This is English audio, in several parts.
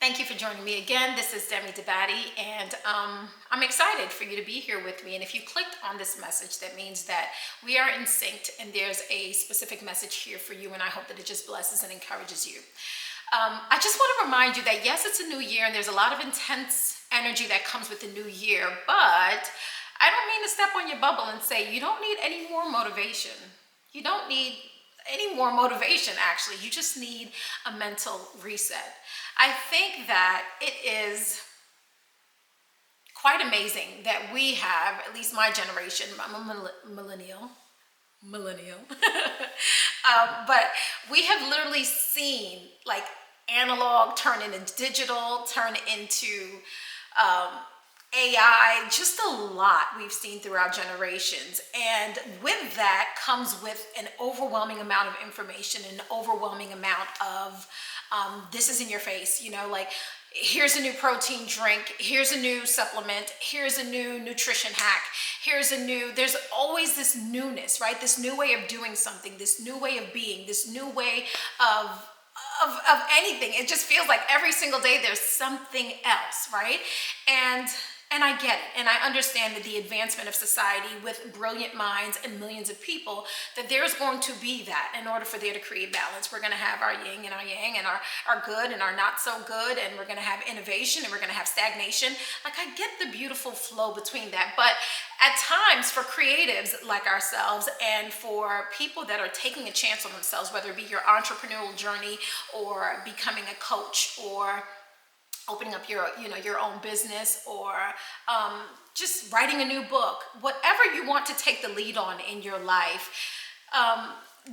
Thank you for joining me again. This is Demi Dabati, and I'm excited for you to be here with me. And if you clicked on this message, that means that we are in sync, and there's a specific message here for you, and I hope that it just blesses and encourages you. I just want to remind you that yes, it's a new year, and there's a lot of intense energy that comes with the new year, but I don't mean to step on your bubble and say you don't need any more motivation. You don't need any more motivation, actually. You just need a mental reset. I think that it is quite amazing that we have, at least my generation, I'm a millennial, but we have literally seen like analog turn into digital, turn into um, AI, just a lot we've seen through our generations. And with that comes with an overwhelming amount of information, an overwhelming amount of this is in your face, like here's a new protein drink, here's a new supplement, here's a new nutrition hack, there's always this newness, right? This new way of doing something, this new way of being, this new way of of anything. It just feels like every single day there's something else, right? And I get it, and I understand that the advancement of society with brilliant minds and millions of people, that there's going to be that in order for there to create balance. We're going to have our yin and our yang, and our good and our not so good, and we're going to have innovation and we're going to have stagnation. Like, I get the beautiful flow between that, but at times for creatives like ourselves and for people that are taking a chance on themselves, whether it be your entrepreneurial journey or becoming a coach or opening up your own business, or just writing a new book, whatever you want to take the lead on in your life,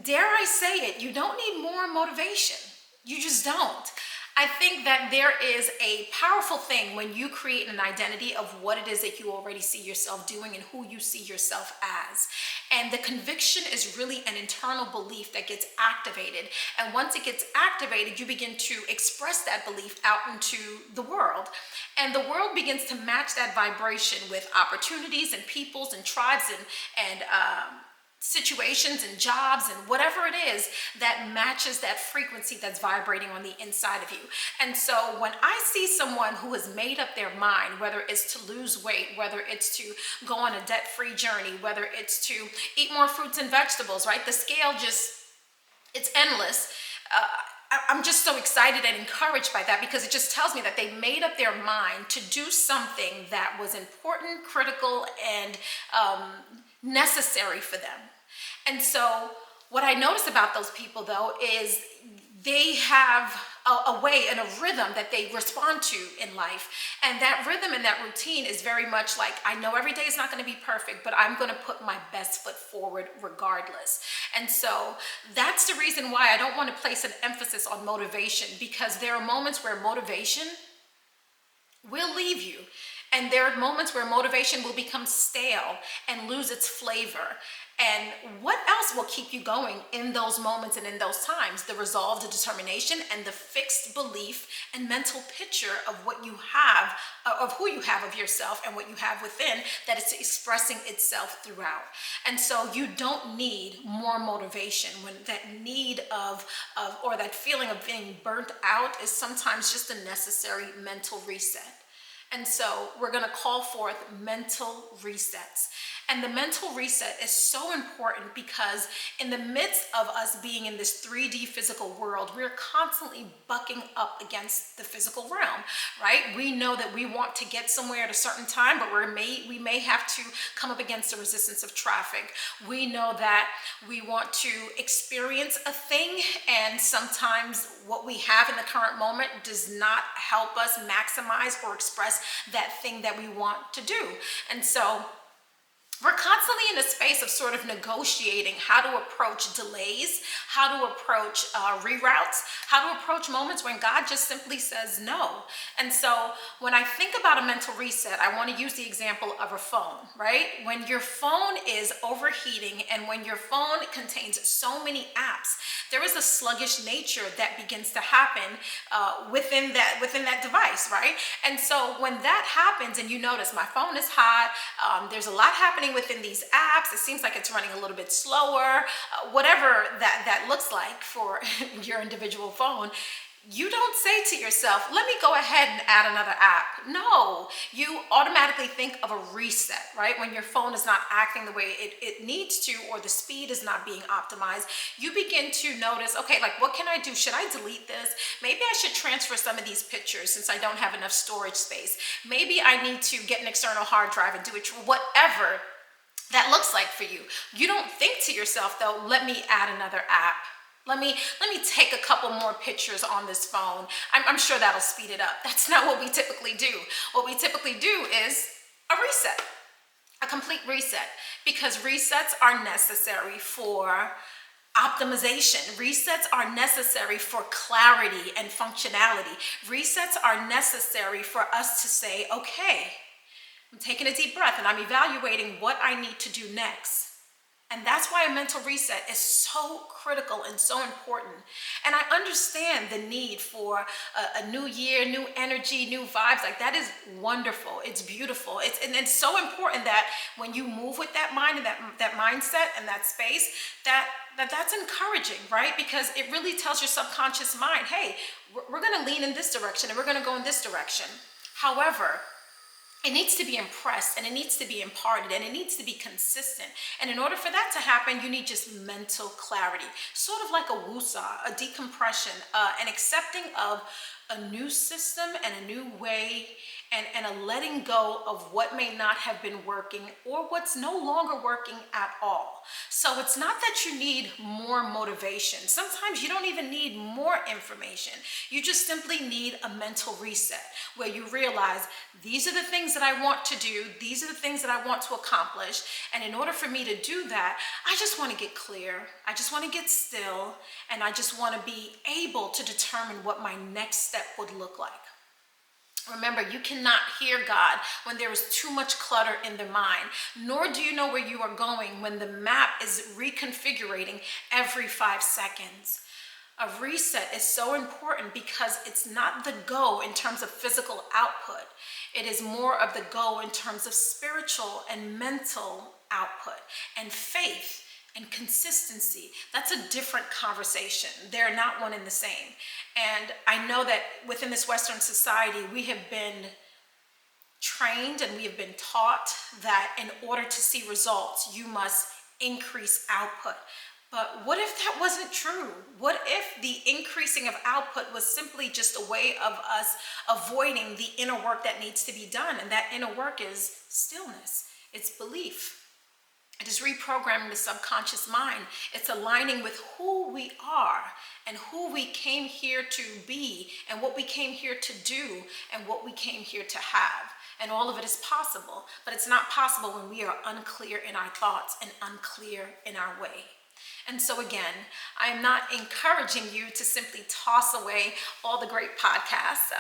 dare I say it, you don't need more motivation. You just don't. I think that there is a powerful thing when you create an identity of what it is that you already see yourself doing and who you see yourself as. And the conviction is really an internal belief that gets activated. And once it gets activated, you begin to express that belief out into the world. And the world begins to match that vibration with opportunities and peoples and tribes and situations and jobs and whatever it is that matches that frequency that's vibrating on the inside of you. And so when I see someone who has made up their mind, whether it's to lose weight, whether it's to go on a debt-free journey, whether it's to eat more fruits and vegetables, right? The scale it's endless. I'm just so excited and encouraged by that, because it just tells me that they made up their mind to do something that was important, critical, and necessary for them. And so what I notice about those people, though, is they have a way and a rhythm that they respond to in life. And that rhythm and that routine is very much like, I know every day is not going to be perfect, but I'm going to put my best foot forward regardless. And so that's the reason why I don't want to place an emphasis on motivation, because there are moments where motivation will leave you. And there are moments where motivation will become stale and lose its flavor. And what else will keep you going in those moments and in those times? The resolve, the determination, and the fixed belief and mental picture of what you have, of who you have of yourself and what you have within, that it's expressing itself throughout. And so you don't need more motivation when that need of or that feeling of being burnt out is sometimes just a necessary mental reset. And so we're going to call forth mental resets. And the mental reset is so important because in the midst of us being in this 3D physical world, we're constantly bucking up against the physical realm, right? We know that we want to get somewhere at a certain time, but we may have to come up against the resistance of traffic. We know that we want to experience a thing, and sometimes what we have in the current moment does not help us maximize or express that thing that we want to do. And so we're constantly in a space of sort of negotiating how to approach delays, how to approach reroutes, how to approach moments when God just simply says no. And so when I think about a mental reset, I want to use the example of a phone, right? When your phone is overheating and when your phone contains so many apps, there is a sluggish nature that begins to happen within that device, right? And so when that happens and you notice my phone is hot, there's a lot happening within these apps, it seems like it's running a little bit slower, whatever that looks like for your individual phone, you don't say to yourself, let me go ahead and add another app. No, you automatically think of a reset, right? When your phone is not acting the way it needs to, or the speed is not being optimized, you begin to notice, okay, like what can I do? Should I delete this? Maybe I should transfer some of these pictures since I don't have enough storage space. Maybe I need to get an external hard drive and do it, whatever that looks like for you. You don't think to yourself though, let me add another app. Let me take a couple more pictures on this phone. I'm sure that'll speed it up. That's not what we typically do. What we typically do is a reset, a complete reset, because resets are necessary for optimization. Resets are necessary for clarity and functionality. Resets are necessary for us to say, okay, I'm taking a deep breath and I'm evaluating what I need to do next. And that's why a mental reset is so critical and so important. And I understand the need for a new year, new energy, new vibes. Like that is wonderful. It's beautiful. And it's so important that when you move with that mind and that mindset and that space, that's encouraging, right? Because it really tells your subconscious mind, hey, we're going to lean in this direction and we're going to go in this direction. However, it needs to be impressed and it needs to be imparted and it needs to be consistent. And in order for that to happen, you need just mental clarity, sort of like a woosah, a decompression, an accepting of a new system and a new way, and a letting go of what may not have been working or what's no longer working at all. So it's not that you need more motivation. Sometimes you don't even need more information. You just simply need a mental reset where you realize these are the things that I want to do. These are the things that I want to accomplish. And in order for me to do that, I just want to get clear. I just want to get still. And I just want to be able to determine what my next step would look like. Remember, you cannot hear God when there is too much clutter in the mind, nor do you know where you are going when the map is reconfiguring every 5 seconds. A reset is so important because it's not the go in terms of physical output. It is more of the go in terms of spiritual and mental output and faith and consistency. That's a different conversation. They're not one and the same. And I know that within this Western society, we have been trained and we have been taught that in order to see results, you must increase output. But what if that wasn't true? What if the increasing of output was simply just a way of us avoiding the inner work that needs to be done? And that inner work is stillness, it's belief. It is reprogramming the subconscious mind. It's aligning with who we are and who we came here to be and what we came here to do and what we came here to have. And all of it is possible, but it's not possible when we are unclear in our thoughts and unclear in our way. And so again, I am not encouraging you to simply toss away all the great podcasts.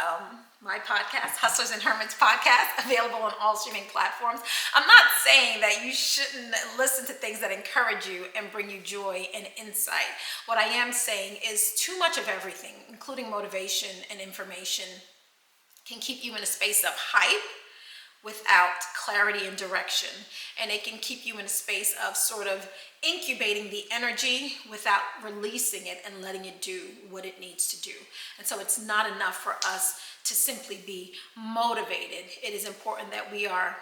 My podcast, Hustlers and Hermits podcast, available on all streaming platforms. I'm not saying that you shouldn't listen to things that encourage you and bring you joy and insight. What I am saying is too much of everything, including motivation and information, can keep you in a space of hype without clarity and direction. And it can keep you in a space of sort of incubating the energy without releasing it and letting it do what it needs to do. And so it's not enough for us to simply be motivated. It is important that we are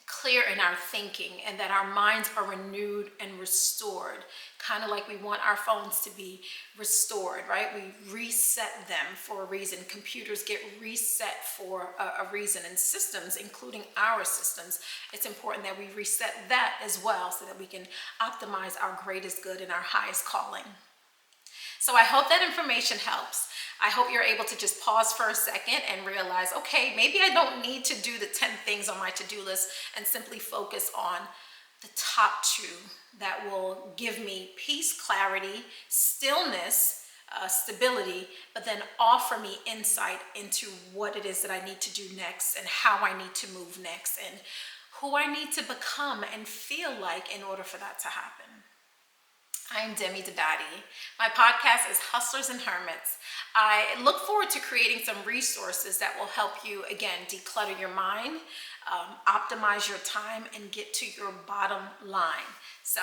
clear in our thinking and that our minds are renewed and restored, kind of like we want our phones to be restored, right? We reset them for a reason. Computers get reset for a reason, and systems, including our systems, it's important that we reset that as well so that we can optimize our greatest good and our highest calling. So I hope that information helps. I hope you're able to just pause for a second and realize, okay, maybe I don't need to do the 10 things on my to-do list and simply focus on the top 2 that will give me peace, clarity, stillness, stability, but then offer me insight into what it is that I need to do next and how I need to move next and who I need to become and feel like in order for that to happen. I am Demi Dabadi. My podcast is Hustlers and Hermits. I look forward to creating some resources that will help you, again, declutter your mind, optimize your time, and get to your bottom line. So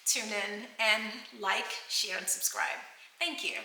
tune in and like, share, and subscribe. Thank you.